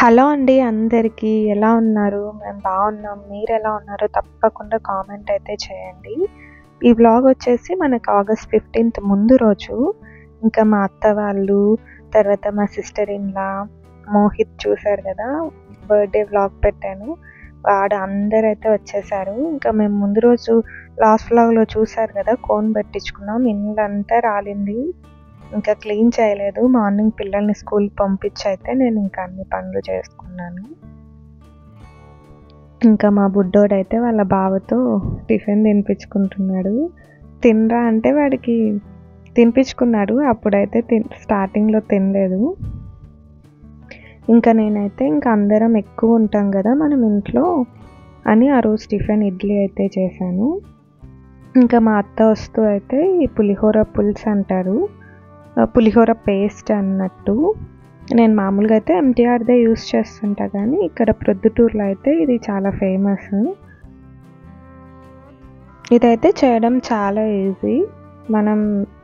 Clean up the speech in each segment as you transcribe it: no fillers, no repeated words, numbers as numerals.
Hello అండి అందరికీ. ఎలా ఉన్నారు? మేము బాగున్నాం. మీరెలా ఉన్నారో తప్పకుండా కామెంట్ అయితే చేయండి. ఈ వ్లాగ్ వచ్చేసి మనకు ఆగస్ట్ 15th ముందు రోజు. ఇంకా మా అత్త వాళ్ళు, తర్వాత మా సిస్టర్ ఇన్‌లా, మోహిత్ చూసారు కదా! బర్త్‌డే వ్లాగ్ పెట్టాను. వాడు అందరైతే వచ్చేసారు. ఇంకా మేము ముందు రోజు లాస్ట్ వ్లాగ్‌లో చూసారు కదా! కోన్ పెట్టించుకున్నాం. ఇల్లంతా రాలింది. ఇంకా క్లీన్ చేయలేదు. మార్నింగ్ పిల్లల్ని స్కూల్‌కి పంపించైతే నేను ఇంకా అన్ని పనులు చేసుకున్నాను. ఇంకా మా బుడ్డోడైతే వాళ్ళ బావతో టిఫిన్ తినిపించుకుంటున్నాడు. తినరా అంటే వాడికి తినిపించుకున్నాడు. అప్పుడైతే స్టార్టింగ్‌లో తినలేదు. ఇంకా నేనైతే ఇంకా అందరం ఎక్కువ ఉంటాం కదా మనం ఇంట్లో అని ఆ రోజు టిఫిన్ ఇడ్లీ అయితే చేశాను. ఇంకా మా అత్త వస్తూ అయితే ఈ పులిహోర పులుసు అంటారు. పులిహోర పేస్ట్ అన్నట్టు. నేను మామూలుగా అయితే ఎంటీఆర్‌దే యూజ్ చేస్తుంటా కానీ ఇక్కడ ప్రొద్దుటూరులో అయితే ఇది చాలా ఫేమస్. ఇదైతే చేయడం చాలా ఈజీ. మనం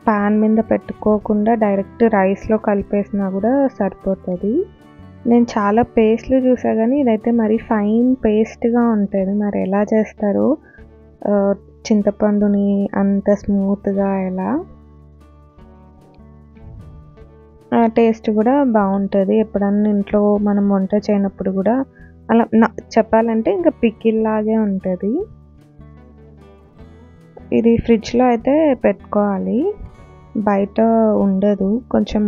పాన్ మీద పెట్టుకోకుండా డైరెక్ట్ రైస్‌లో కలిపేసినా కూడా సరిపోతుంది. నేను చాలా పేస్ట్‌లు చూసా కానీ ఇదైతే మరి ఫైన్ పేస్ట్‌గా ఉంటుంది. మరి ఎలా చేస్తారో చింతపండుని అంత స్మూత్‌గా ఎలా టేస్ట్ కూడా బాగుంటుంది. ఎప్పుడన్నా ఇంట్లో మనం వంట చేయనప్పుడు కూడా అలా చెప్పాలంటే ఇంకా పికిల్ లాగే ఉంటుంది. ఇది ఫ్రిడ్జ్‌లో అయితే పెట్టుకోవాలి. బయట ఉండదు. కొంచెం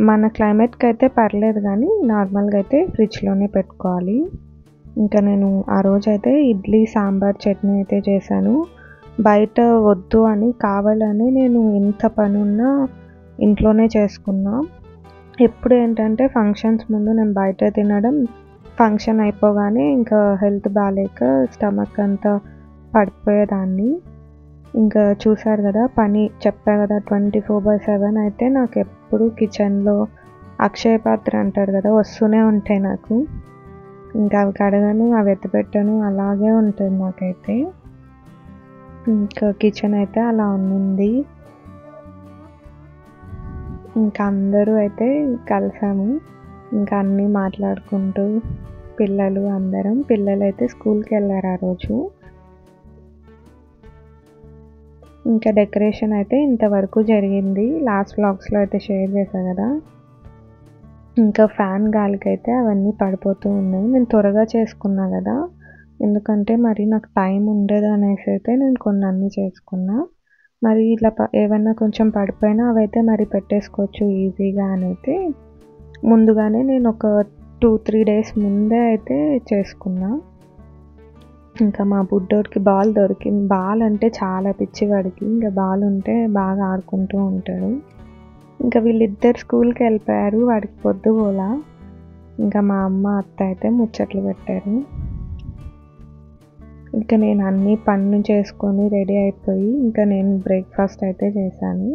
మన క్లైమేట్‌కి అయితే పర్లేదు కానీ నార్మల్‌గా అయితే ఫ్రిడ్జ్‌లోనే పెట్టుకోవాలి. ఇంకా నేను ఆ రోజైతే ఇడ్లీ, సాంబార్, చట్నీ అయితే చేశాను. బయట వద్దు అని కావాలని నేను ఎంత పని ఉన్నా ఇంట్లోనే చేసుకున్నా. ఎప్పుడు ఏంటంటే ఫంక్షన్స్ ముందు నేను బయట తినడం, ఫంక్షన్ అయిపోగానే ఇంకా హెల్త్ బాలేక స్టమక్ అంతా పడిపోయేదాన్ని. ఇంకా చూసారు కదా పని చెప్పా కదా 24/7 అయితే నాకు ఎప్పుడు కిచెన్‌లో అక్షయ పాత్ర అంటారు కదా వస్తూనే ఉంటాయి నాకు. ఇంకా అవి కడగను, అవి ఎత్తిపెట్టను అలాగే ఉంటుంది నాకైతే. ఇంకా కిచెన్ అయితే అలా ఉన్నింది. ఇంకా అందరూ అయితే కలిసాము. ఇంకా అన్నీ మాట్లాడుకుంటూ పిల్లలైతే స్కూల్‌కి వెళ్ళారు ఆ రోజు. ఇంకా డెకరేషన్ అయితే ఇంతవరకు జరిగింది. లాస్ట్ వ్లాగ్స్‌లో అయితే షేర్ చేశా కదా! ఇంకా ఫ్యాన్ గాలికైతే అవన్నీ పడిపోతూ ఉన్నాయి. నేను త్వరగా చేసుకున్నా కదా! ఎందుకంటే మరి నాకు టైం ఉండదు అనేసి అయితే నేను కొన్ని అన్నీ చేసుకున్నా. మరి ఇట్లా ఏవన్నా కొంచెం పడిపోయినా అవైతే మరి పెట్టేసుకోవచ్చు ఈజీగా అనైతే ముందుగానే నేను ఒక 2-3 డేస్ ముందే అయితే చేసుకున్నా. ఇంకా మా బుడ్డోడికి బాల్ దొరికింది. బాల్ అంటే చాలా పిచ్చి వాడికి. ఇంకా బాల్ ఉంటే బాగా ఆడుకుంటూ ఉంటాడు. ఇంకా వీళ్ళిద్దరు స్కూల్‌కి వెళ్ళిపోయారు. వాడికి పొద్దుగోల. ఇంకా మా అమ్మ, అత్త అయితే ముచ్చట్లు పెట్టారు. ఇంకా నేను అన్ని పనులు చేసుకొని రెడీ అయిపోయి ఇంకా నేను బ్రేక్‌ఫాస్ట్ అయితే చేశాను.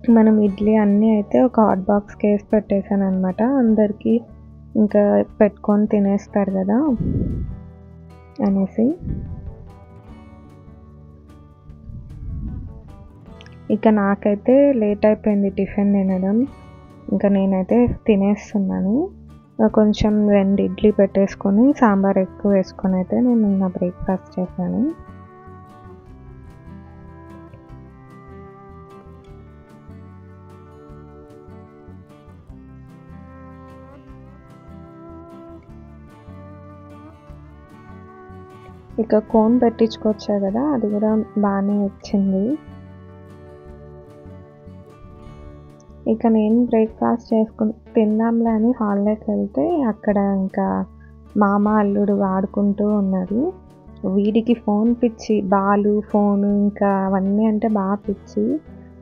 మనం ఇడ్లీ అన్నీ అయితే ఒక హాట్ బాక్స్‌కి వేసి పెట్టేశాననమాట. అందరికీ ఇంకా పెట్టుకొని తినేస్తారు కదా అనేసి. ఇక నాకైతే లేట్ అయిపోయింది టిఫిన్ తినడం. ఇంకా నేనైతే తినేస్తున్నాను. కొంచెం 2 ఇడ్లీ పెట్టేసుకొని సాంబార్ ఎక్కువ వేసుకొని అయితే నేను నా బ్రేక్‌ఫాస్ట్ చేశాను. ఇక కోన్ పెట్టించుకొచ్చా కదా! అది కూడా బాగానే వచ్చింది. ఇక నేను బ్రేక్‌ఫాస్ట్ తిందాంలే అని హాల్లోకి వెళ్తే అక్కడ ఇంకా మామ, అల్లుడు ఆడుకుంటూ ఉన్నారు. వీడికి ఫోన్ పిచ్చి. బాలు, ఫోను ఇంకా అవన్నీ అంటే బాగా పిచ్చి.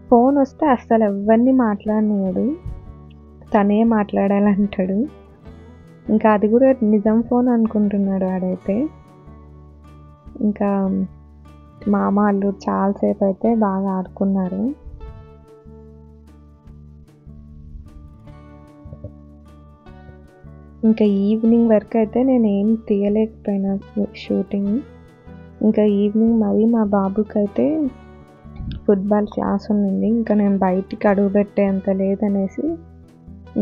ఫోన్ వస్తే అస్సలు ఎవ్వరిని మాట్లాడనీయడు. తనే మాట్లాడాలంటాడు. ఇంకా అది కూడా నిజం ఫోన్ అనుకుంటున్నాడు వాడైతే. ఇంకా మామ, అల్లుడు చాలాసేపు అయితే బాగా ఆడుకున్నారు. ఇంకా ఈవినింగ్ వరకు అయితే నేను ఏం తీయలేకపోయినా షూటింగ్. ఇంకా ఈవినింగ్ మళ్ళీ మా బాబుకైతే ఫుట్బాల్ క్లాస్ ఉండింది. ఇంకా నేను బయటికి అడుగు పెట్టేంత లేదనేసి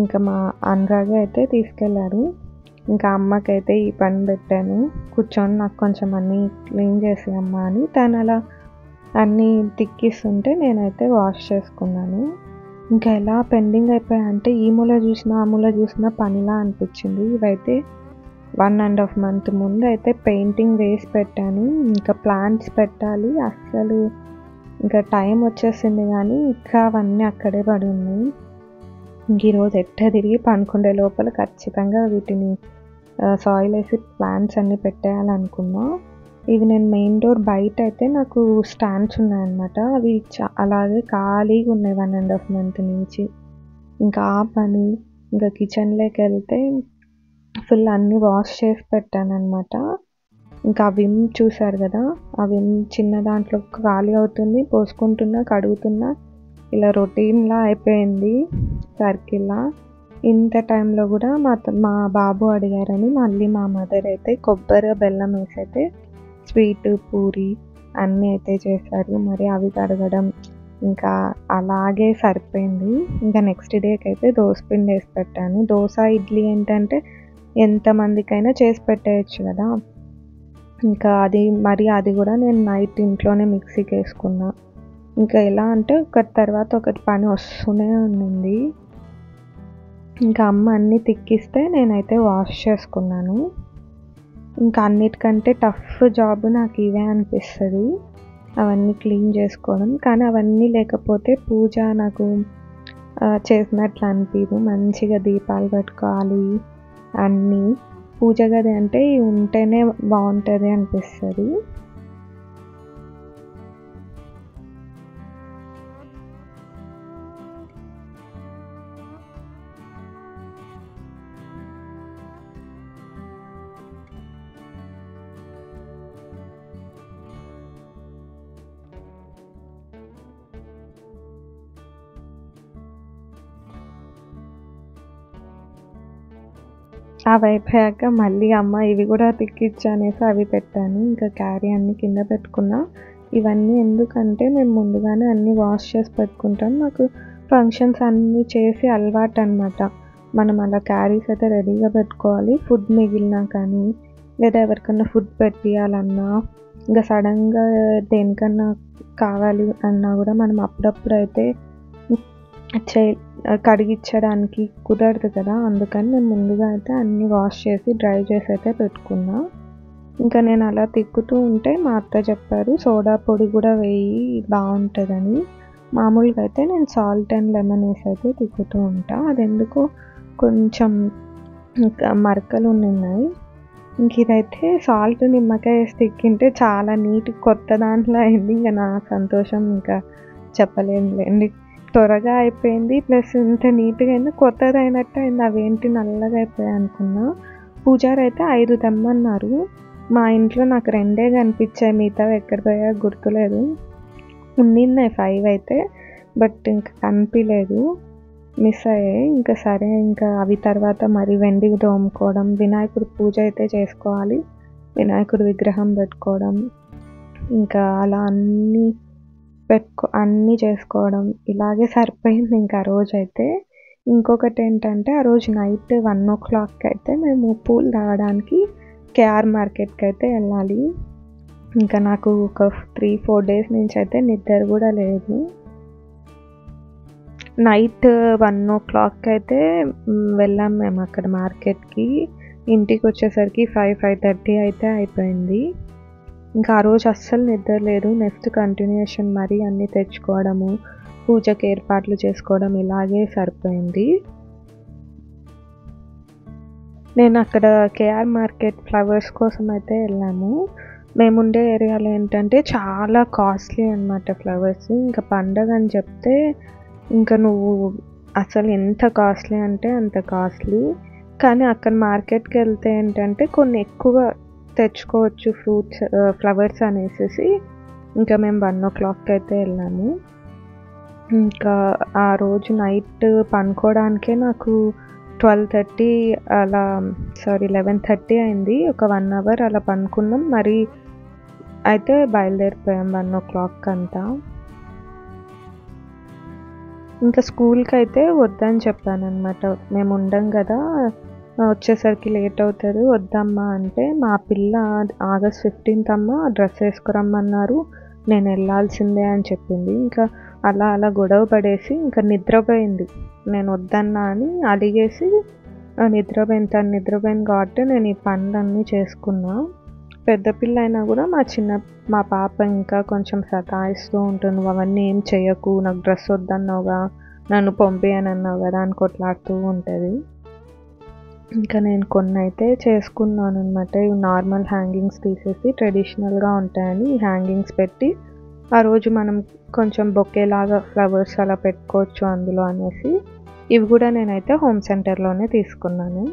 ఇంకా మా అనురాగే అయితే తీసుకెళ్ళారు. ఇంకా అమ్మకైతే ఈ పని పెట్టాను. కూర్చొని నాకు కొంచెం అన్నీ క్లీన్ చేసేయి అమ్మా అని. తను అలా అన్నీ తిక్కిస్తుంటే నేనైతే వాష్ చేసుకున్నాను. ఇంకా ఎలా పెండింగ్ అయిపోయాయంటే ఈ మూల చూసినా, ఆ మూల చూసినా పనిలా అనిపించింది. ఇవైతే 1½ మంత్ ముందయితే పెయింటింగ్ వేసి పెట్టాను. ఇంకా ప్లాంట్స్ పెట్టాలి. అస్సలు ఇంకా టైం వచ్చేసింది కానీ ఇంకా అవన్నీ అక్కడే పడి ఉన్నాయి. ఇంక ఈరోజు ఎట్ట తిరిగి పనుకుండే లోపల ఖచ్చితంగా వీటిని సాయిల్ వేసి ప్లాంట్స్ అన్నీ పెట్టేయాలనుకున్నా. ఇవి నేను మెయిన్ డోర్ బయట అయితే నాకు స్టాండ్స్ ఉన్నాయన్నమాట. అవి అలాగే ఖాళీగా ఉన్నాయి 1½ మంత్ నుంచి. ఇంకా ఆ పని ఇంకా కిచెన్లోకి వెళ్తే ఫుల్ అన్నీ వాష్ చేసి పెట్టానన్నమాట. ఇంకా ఆ విమ్ చూసారు కదా, ఆ విమ్ చిన్న దాంట్లో ఖాళీ అవుతుంది, పోసుకుంటున్నా, కడుగుతున్నా, ఇలా రొటీన్లా అయిపోయింది సర్కిల్లా. ఇంత టైంలో కూడా మా బాబు అడిగారని మళ్ళీ మా మదర్ అయితే కొబ్బరి బెల్లం వేసి అయితే స్వీట్ పూరి అన్నీ అయితే చేశారు. మరి అవి కడగడం ఇంకా అలాగే సరిపోయింది. ఇంకా నెక్స్ట్ డేకి అయితే దోసపిండి వేసి పెట్టాను. దోశ ఇడ్లీ ఏంటంటే ఎంతమందికైనా చేసి పెట్టేయచ్చు కదా. ఇంకా అది కూడా నేను నైట్ ఇంట్లోనే మిక్సీకి వేసుకున్నా. ఇంకా ఎలా అంటే ఒకటి తర్వాత ఒకటి పని వస్తూనే ఉండింది. ఇంకా అమ్మ అన్నీ తిక్కిస్తే నేనైతే వాష్ చేసుకున్నాను. ఇంకా అన్నిటికంటే టఫ్ జాబ్ నాకు ఇవే అనిపిస్తుంది, అవన్నీ క్లీన్ చేసుకోవడం. కానీ అవన్నీ లేకపోతే పూజ నాకు చేసినట్లు అనిపించదు. మంచిగా దీపాలు పెట్టుకోవాలి, అన్నీ పూజ గది అంటే ఉంటేనే బాగుంటుంది అనిపిస్తుంది. అవి అయిపోయాక మళ్ళీ అమ్మ ఇవి కూడా తిక్కిచ్చు అనేసి అవి పెట్టాను. ఇంకా క్యారీ అన్నీ కింద పెట్టుకున్నా. ఇవన్నీ ఎందుకంటే మేము ముందుగానే అన్నీ వాష్ చేసి పెట్టుకుంటాం. నాకు ఫంక్షన్స్ అన్నీ చేసి అలవాటు అనమాట. మనం అలా క్యారీస్ అయితే రెడీగా పెట్టుకోవాలి. ఫుడ్ మిగిలినా కానీ లేదా ఎవరికన్నా ఫుడ్ పెట్టియాలన్నా ఇంకా సడన్గా దేనికన్నా కావాలి అన్నా కూడా మనం అప్పుడప్పుడు అయితే కడిగిచ్చడానికి కుదరదు కదా. అందుకని నేను ముందుగా అయితే అన్నీ వాష్ చేసి డ్రై చేసి అయితే పెట్టుకున్నా. ఇంకా నేను అలా తిక్కుతూ ఉంటే మా అత్త చెప్పారు సోడా పొడి కూడా వేయి బాగుంటుందని. మామూలుగా అయితే నేను సాల్ట్ అండ్ లెమన్ వేసి అయితే తిక్కుతూ ఉంటా. అది ఎందుకో కొంచెం ఇంకా మరకలు ఉన్నాయి. ఇంక ఇదైతే సాల్ట్ నిమ్మకాయ వేసి తిక్కింటే చాలా నీట్ కొత్త దాంట్లో అయింది. ఇంకా నా సంతోషం ఇంకా చెప్పలేనులేండి. త్వరగా అయిపోయింది, ప్లస్ ఇంత నీట్గా అయింది, కొత్తది అయినట్టు అయింది. అవేంటి నల్లగా అయిపోయాయి అనుకున్నా. పూజారి అయితే 5 తెమ్మన్నారు. మా ఇంట్లో నాకు 2 కనిపించాయి, మిగతావి ఎక్కడ పోయా గుర్తులేదు. ఉన్నాయి 5 అయితే, బట్ ఇంకా కనిపించలేదు, మిస్ అయ్యాయి. ఇంకా సరే ఇంకా అవి తర్వాత మరి వెండివి తోముకోవడం, వినాయకుడి పూజ అయితే చేసుకోవాలి, వినాయకుడి విగ్రహం పెట్టుకోవడం, ఇంకా అలా అన్నీ చేసుకోవడం ఇలాగే సరిపోయింది ఇంకా ఆ రోజైతే. ఇంకొకటి ఏంటంటే ఆ రోజు నైట్ 1:00 అయితే మేము పూలు తాగడానికి కేఆర్ మార్కెట్కి అయితే వెళ్ళాలి. ఇంకా నాకు ఒక 3-4 డేస్ నుంచి అయితే నిద్ర కూడా లేదు. నైట్ 1:00 అయితే వెళ్ళాం మేము అక్కడ మార్కెట్కి. ఇంటికి వచ్చేసరికి 5-5:30 అయితే అయిపోయింది. ఇంకా ఆ రోజు అస్సలు నిద్ర లేదు. నెక్స్ట్ కంటిన్యూషన్ మరి అన్నీ తెచ్చుకోవడము, పూజకి ఏర్పాట్లు చేసుకోవడం ఇలాగే సరిపోయింది. నేను అక్కడ కేఆర్ మార్కెట్ ఫ్లవర్స్ కోసం అయితే వెళ్ళాము. మేముండే ఏరియాలో ఏంటంటే చాలా కాస్ట్లీ అనమాట ఫ్లవర్స్. ఇంకా పండగ అని చెప్తే ఇంకా నువ్వు అసలు ఎంత కాస్ట్లీ అంటే అంత కాస్ట్లీ. కానీ అక్కడ మార్కెట్కి వెళ్తే ఏంటంటే కొన్ని ఎక్కువ తెచ్చుకోవచ్చు ఫ్లవర్స్ అనేసి ఇంకా మేము 1:00 అయితే వెళ్ళాము. ఇంకా ఆ రోజు నైట్ పనుకోవడానికే నాకు 11:30 అయింది. ఒక 1 అవర్ అలా పనుకున్నాం. మరి అయితే బయలుదేరిపోయాం 1:00 అంతా. ఇంకా స్కూల్‌కైతే వద్దని చెప్పాననమాట. మేము ఉండం గదా! వచ్చేసరికి లేట్ అవుతది వద్దమ్మా అంటే, మా పిల్ల ఆగస్ట్ 15థ్ అమ్మ డ్రెస్ ఏసుకురమ్మన్నారు. నేనెళ్ళాల్సిందే అని చెప్పింది. ఇంకా అలా గొడవ పడేసి ఇంకా నిద్రపోయింది. నేను వద్దన్నా అని అలిగేసి నిద్రపోయింది. తను నిద్రపోయింది కాబట్టి నేను ఈ పనులన్నీ చేసుకున్నా. పెద్ద పిల్ల అయినా గూడా మా పాప ఇంకా కొంచెం సతాయిస్తూ ఉంటుంది. "నువ్వవన్నీ ఏం చెయ్యకు. నాకు డ్రెస్ వద్దన్నావుగా, నన్ను పంపియనన్నావు గదా!" అని కొట్లాడుతూ ఉంటది. ఇంకా నేను కొన్నైతే చేసుకున్నాననమాట. ఇవి నార్మల్ హ్యాంగింగ్స్ తీసేసి ట్రెడిషనల్‌గా ఉంటాయని హ్యాంగింగ్స్ పెట్టి, ఆ రోజు మనం కొంచెం బొకేలాగా ఫ్లవర్స్ అలా పెట్టుకోవచ్చు అందులో అనేసి, ఇవి గూడా నేనైతే హోమ్ సెంటర్‌లోనే తీసుకున్నాను.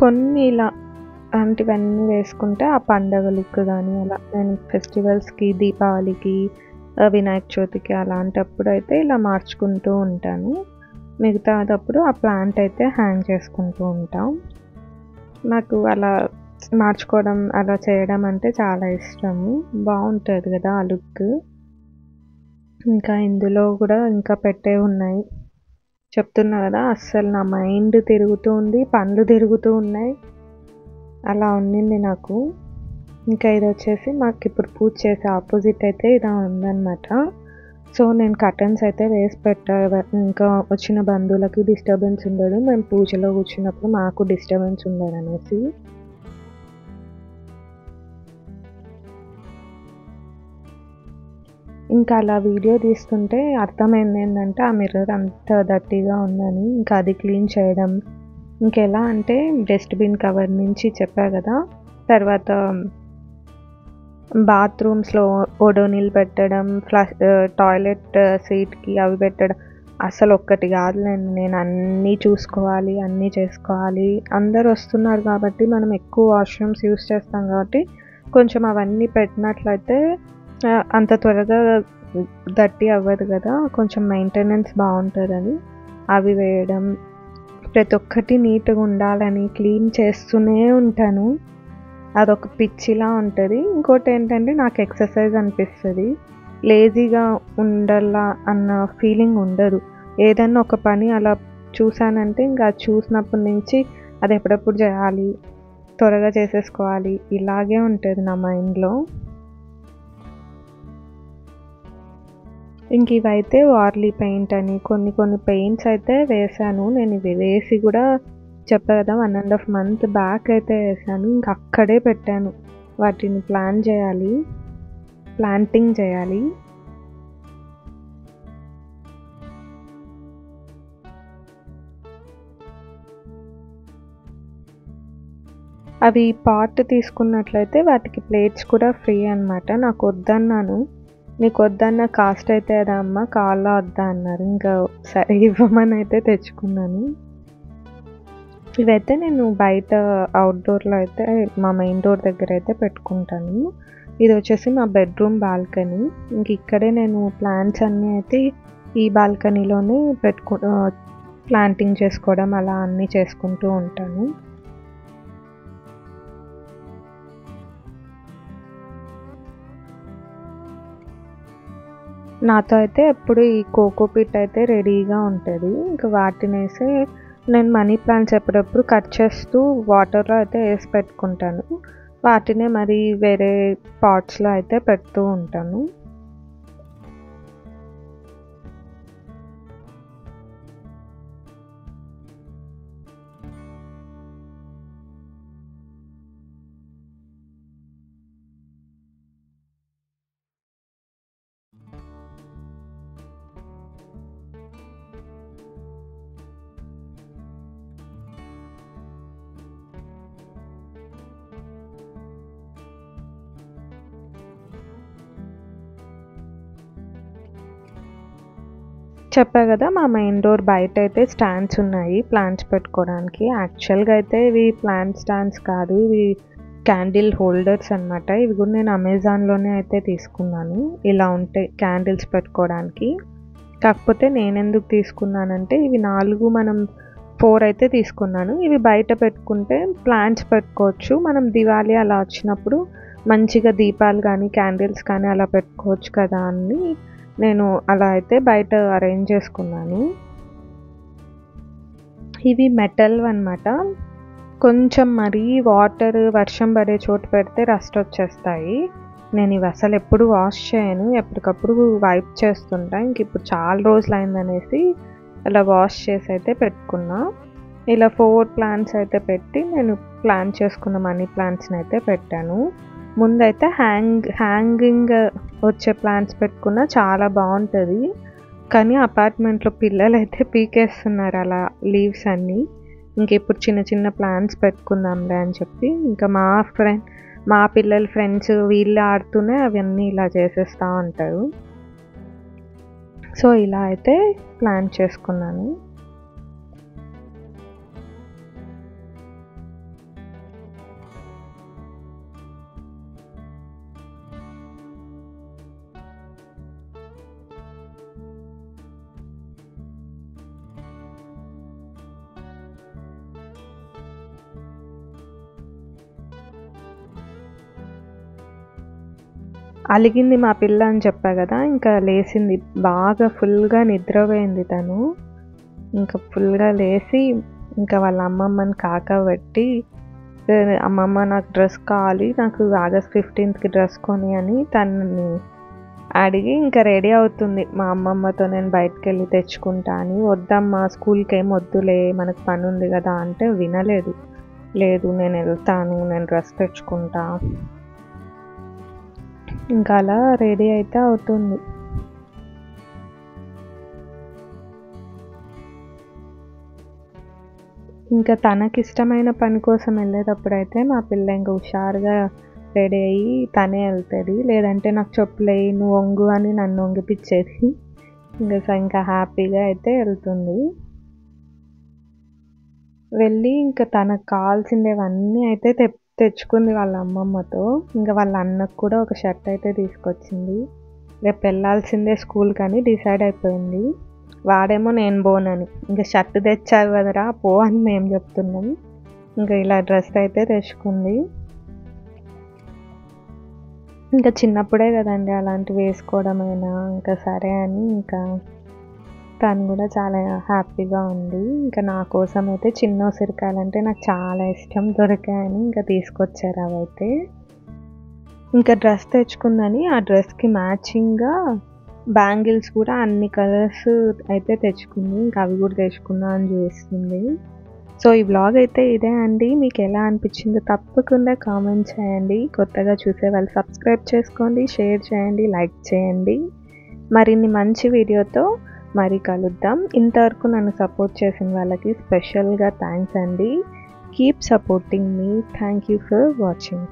కొన్ని ఇలా అలాంటివన్నీ వేసుకుంటే ఆ పండగ లుక్ గానీ అలా నేను ఫెస్టివల్స్‌కి, దీపావళికి, వినాయక చవితికి అలాంటప్పుడైతే ఇలా మార్చుకుంటూ ఉంటాను. మిగతాదప్పుడు ఆ ప్లాంట్ అయితే హ్యాంగ్ చేసుకుంటూ ఉంటాం. నాకు అలా మార్చుకోవడం, అలా చేయడం అంటే చాలా ఇష్టము. బావుంటది గదా! ఆ లుక్. ఇంకా ఇందులో గూడా ఇంకా పెట్టేవున్నాయి. చెప్తున్నా గదా! అస్సలు నా మైండ్ తిరుగుతూ ఉంది. పనులు తిరుగుతూ ఉన్నాయి. అలా ఉండింది నాకు. ఇంకా ఇదొచ్చేసి మాకిప్పుడు పూజ చేసే ఆపోజిట్ అయితే ఇలా ఉందనమాట. సో, నేను కర్టెన్స్ అయితే వేసి పెట్టా. ఇంకా వచ్చిన బంధువులకి డిస్టర్బెన్స్ ఉండదు. మేము పూజలో కూర్చున్నప్పుడు మాకు డిస్టర్బెన్స్ ఉండదనేసి. ఇంకా అలా వీడియో తీస్తుంటే అర్థమైందేంటంటే, ఆ మిర్రర్ అంత డర్టీగా ఉందని. ఇంకా అది క్లీన్ చేయడం. ఇంకెలా అంటే డస్ట్‌బిన్ కవర్ నుంచి చెప్పా గదా! తర్వాత బాత్రూమ్స్‌లో ఓడోనిల్ పెట్టడం, టాయిలెట్ సీట్‌కి అవి పెట్టడం. అసలొక్కటి గాదులేండి. నేను అన్నీ చూసుకోవాలి, అన్నీ చేసుకోవాలి. అందరొస్తున్నారు కాబట్టి మనం ఎక్కువ వాష్‌రూమ్స్ యూజ్ చేస్తాం కాబట్టి, కొంచెం అవన్నీ పెట్టినట్లయితే అంత త్వరగా డర్టీ అవ్వదు గదా! కొంచెం మెయింటెనెన్స్ బావుంటదని అవి వేయడం. ప్రతి ఒక్కటి నీట్‌గుండాలని క్లీన్ చేస్తూనే ఉంటాను. అదొక పిచ్చిలా ఉంటది. ఇంకోటేంటంటే నాకు ఎక్సర్సైజ్ అనిపిస్తది. లేజీగా ఉండల్లా అన్న ఫీలింగ్ ఉండదు. ఏదన్నా ఒక పని అలా చూసానంటే ఇంక అది చూసినప్పటి నుంచి అది ఎప్పుడెప్పుడు జేయాలి, త్వరగా చేసేసుకోవాలి ఇలాగే ఉంటది నా మైండ్‌లో. ఇంకివైతే వార్లీ పెయింట్ అని కొన్ని పెయింట్స్ అయితే వేశాను. నేనివి వేసి గూడా చెప్పా గదా! 1 ½ మంత్ బ్యాక్ అయితే వేశాను. ఇంక అక్కడే పెట్టాను. వాటిని ప్లాంటింగ్ చేయాలి. అవి పాట్ తీసుకున్నట్లయితే వాటికి ప్లేట్స్ కూడా ఫ్రీ అనమాట. నాకొద్దన్నాను. "నీకొద్దన్న కాస్ట్ అయితదా అమ్మ? కావాలా వద్దా?" అన్నారు. ఇంకా సరే ఇవ్వమనైతే తెచ్చుకున్నాను. ఇవైతే నేను బయట అవుట్‌డోర్‌లో అయితే మా మెయిన్ డోర్ దగ్గరైతే పెట్టుకుంటాను. ఇదొచ్చేసి మా బెడ్‌రూమ్ బాల్కనీ. ఇంకిక్కడే నేను ప్లాంట్స్ అన్నీ అయితే ఈ బాల్కనీలోనే ప్లాంటింగ్ చేసుకోవడం అలా అన్నీ చేసుకుంటూ ఉంటాను. నాతో అయితే ఎప్పుడు ఈ కోకోపీట్ అయితే రెడీగా ఉంటది. ఇంక వాటినేసి నేను మనీ ప్లాంట్స్ ఎప్పుడప్పుడు కట్ చేస్తూ వాటర్‌లో అయితే ఏసి పెట్టుకుంటాను. వాటినే మరి వేరే పాట్స్‌లో అయితే పెడుతూ ఉంటాను. చెప్పా కదా మా మెయిన్ డోర్ బయట అయితే స్టాండ్స్ ఉన్నాయి ప్లాంట్స్ పెట్టుకోవడానికి. యాక్చువల్గా అయితే ఇవి ప్లాంట్ స్టాండ్స్ కాదు, ఇవి క్యాండిల్ హోల్డర్స్ అనమాట. ఇవి కూడా నేను అమెజాన్లోనే అయితే తీసుకున్నాను. ఇలా ఉంటాయి క్యాండిల్స్ పెట్టుకోవడానికి. కాకపోతే నేను ఎందుకు తీసుకున్నానంటే ఇవి 4 మనం 4 అయితే తీసుకున్నాను. ఇవి బయట పెట్టుకుంటే ప్లాంట్స్ పెట్టుకోవచ్చు. మనం దివాళీ అలా వచ్చినప్పుడు మంచిగా దీపాలు కానీ క్యాండిల్స్ కానీ అలా పెట్టుకోవచ్చు కదా అని నేను అలా అయితే బయట అరేంజ్ చేసుకున్నాను. ఇవి మెటల్ అన్నమాట. కొంచెం మరీ వాటర్ వర్షం పడే చోటు పెడితే రస్ట్ వచ్చేస్తాయి. నేను ఇవి అసలు ఎప్పుడు వాష్ చేయను, ఎప్పటికప్పుడు వైప్ చేస్తుంటా. ఇంక ఇప్పుడు చాలా రోజులు అయిందనేసి అలా వాష్ చేసి అయితే పెట్టుకున్నా. ఇలా 4 ప్లాంట్స్ అయితే పెట్టి నేను ప్లాన్ చేసుకున్న మనీ ప్లాంట్స్ని అయితే పెట్టాను. ముందైతే హ్యాంగింగ్ వచ్చే ప్లాంట్స్ పెట్టుకున్నా చాలా బాగుంటుంది. కానీ అపార్ట్మెంట్లో పిల్లలు అయితే పీకేస్తున్నారు అలా లీవ్స్ అన్నీ. ఇంక ఇప్పుడు చిన్న చిన్న ప్లాంట్స్ పెట్టుకుందాంలే అని చెప్పి ఇంకా మా పిల్లల ఫ్రెండ్స్ వీళ్ళు ఆడుతూనే అవన్నీ ఇలా చేసేస్తూ ఉంటారు. సో ఇలా అయితే ప్లాన్ చేసుకున్నాను. అలిగింది మా పిల్ల అని చెప్పా కదా, ఇంకా లేచింది బాగా ఫుల్గా నిద్రపోయింది తను. ఇంకా ఫుల్గా లేచి ఇంకా వాళ్ళ అమ్మమ్మని కాకబెట్టి, అమ్మమ్మ నాకు డ్రెస్ కావాలి, నాకు ఆగస్ట్ 15th డ్రెస్ కొని అని తనని అడిగి ఇంకా రెడీ అవుతుంది. మా అమ్మమ్మతో నేను బయటకు వెళ్ళి తెచ్చుకుంటా అని. వద్దమ్మా స్కూల్కి ఏం వద్దులే మనకు పని ఉంది కదా అంటే వినలేదు. లేదు నేను వెళ్తాను, నేను డ్రెస్ తెచ్చుకుంటా. ఇంకా అలా రెడీ అయితే అవుతుంది. ఇంకా తనకిష్టమైన పని కోసం వెళ్ళేటప్పుడు అయితే మా పిల్ల ఇంకా హుషారుగా రెడీ అయ్యి తనే వెళ్తుంది. లేదంటే నాకు చెప్పులేయి నువ్వు వంగు అని నన్ను వంగిపిచ్చేది. ఇంకా హ్యాపీగా అయితే వెళ్తుంది. వెళ్ళి ఇంకా తనకు కావాల్సిందేవన్నీ అయితే తెచ్చుకుంది వాళ్ళ అమ్మమ్మతో. ఇంకా వాళ్ళ అన్నకు కూడా ఒక షర్ట్ అయితే తీసుకొచ్చింది. రేపు వెళ్ళాల్సిందే స్కూల్ కానీ డిసైడ్ అయిపోయింది. వాడేమో నేను పోనని. ఇంకా షర్ట్ తెచ్చావు కదరా పో అని మేము చెప్తున్నాం. ఇంకా ఇలా డ్రెస్ అయితే తెచ్చుకుంది. ఇంకా చిన్నప్పుడే కదండి అలాంటివి వేసుకోవడమైనా, ఇంకా సరే అని ఇంకా తను కూడా చాలా హ్యాపీగా ఉంది. ఇంకా నా కోసం అయితే చిన్న ఉసిరికాయలంటే నాకు చాలా ఇష్టం, దొరికాయని ఇంకా తీసుకొచ్చారు అవైతే. ఇంకా డ్రెస్ తెచ్చుకుందని ఆ డ్రెస్కి మ్యాచింగ్గా బ్యాంగిల్స్ కూడా అన్ని కలర్స్ అయితే తెచ్చుకుంది. ఇంకా అవి కూడా తెచ్చుకున్నా అని చూస్తుంది. సో ఈ వ్లాగ్ అయితే ఇదే అండి. మీకు ఎలా అనిపించిందో తప్పకుండా కామెంట్ చేయండి. కొత్తగా చూసే వాళ్ళు సబ్స్క్రైబ్ చేసుకోండి, షేర్ చేయండి, లైక్ చేయండి. మరిన్ని మంచి వీడియోతో మరి కలుద్దాం. ఇంతవరకు నన్ను సపోర్ట్ చేసిన వాళ్ళకి స్పెషల్గా థ్యాంక్స్ అండి. Keep supporting me. Thank you for watching.